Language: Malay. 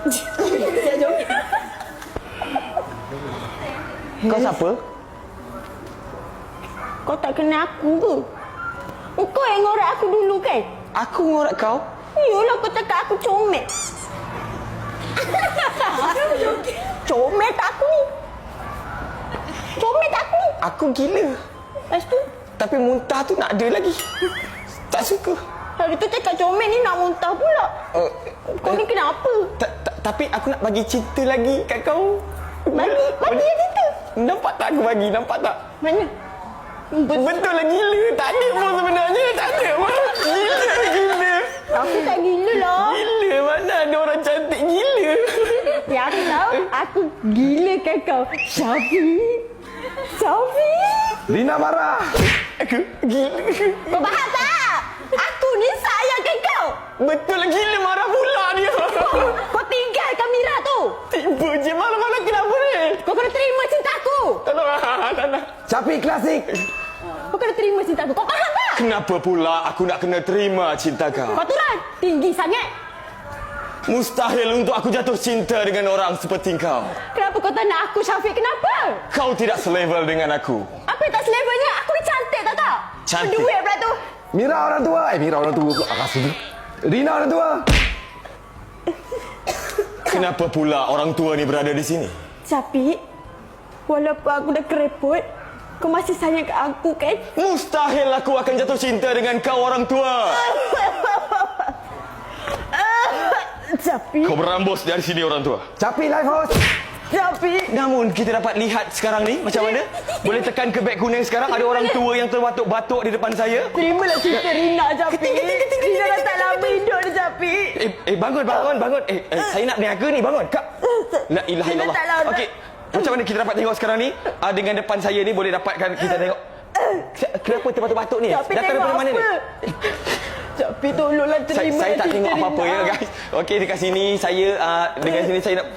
Saya joget. Kau siapa? Kau tak kenal aku ke? Kau yang ngorak aku dulu kan? Aku ngorak kau? Yolah kau cakap aku comel. Comel tak aku ni? Comel tak aku ni? Aku gila. Lepas tu? Tapi muntah tu nak ada lagi. Tak suka. Hari tu cakap comel ni nak muntah pula. Kau ni kenapa? Tapi aku nak bagi cerita lagi kat kau. Bagi yang cerita. Nampak tak aku bagi? Nampak tak? Mana? Betul lah gila. Tak ada pun sebenarnya. Tak ada pun. Gila. Aku tak gila lah. Gila. Mana ada orang cantik gila. Ya aku tahu. Aku gila kan kau. Syafiq. Lina marah. Aku gila. Kau faham tak? Aku ni sayangkan kau. Betul lah gila. Marah pula dia. Kau tinggalkan Mira tu. Tiba je malam-malam kenapa ni? Kau kena terima cinta aku. Tak nak. Syafiq klasik. Kau kena terima cinta aku. Kau faham tak? Kenapa pula aku nak kena terima cinta kau? Kau turun. Tinggi sangat. Mustahil untuk aku jatuh cinta dengan orang seperti kau. Kenapa kau tak nak aku, Syafiq? Kenapa? Kau tidak selevel dengan aku. Apa yang tak selevelnya? Aku ni cantik tak? Cantik. Berduit pula tu. Mira orang tua. Mira orang tua pula. Rina orang tua. Kenapa pula orang tua ni berada di sini? Syafiq, walaupun aku dah kereput, kau masih sayang kat aku kan? Mustahil aku akan jatuh cinta dengan kau orang tua. Syafiq, Kau berambus dari sini orang tua. Syafiq live host. Syafiq. Namun kita dapat lihat sekarang ni macam mana? Boleh tekan ke beg kuning sekarang ada orang tua yang terbatuk-batuk di depan saya. Terimalah cerita Rina, Syafiq. Rina dah tak lama hidup dah, Syafiq. Bangun. Saya nak niaga ni, bangun. Kak. La ilaha Rina illallah. tak lama. Okey. Macam mana kita dapat tengok sekarang ni? Dengan depan saya ni boleh dapatkan kita tengok. Kenapa terbatuk-batuk ni? Syafiq Datang tengok daripada mana ni? apa? Syafiq tolonglah terima Saya tak cerita tengok apa-apa Rina. ya guys. Okey dekat sini saya dengan sini saya nak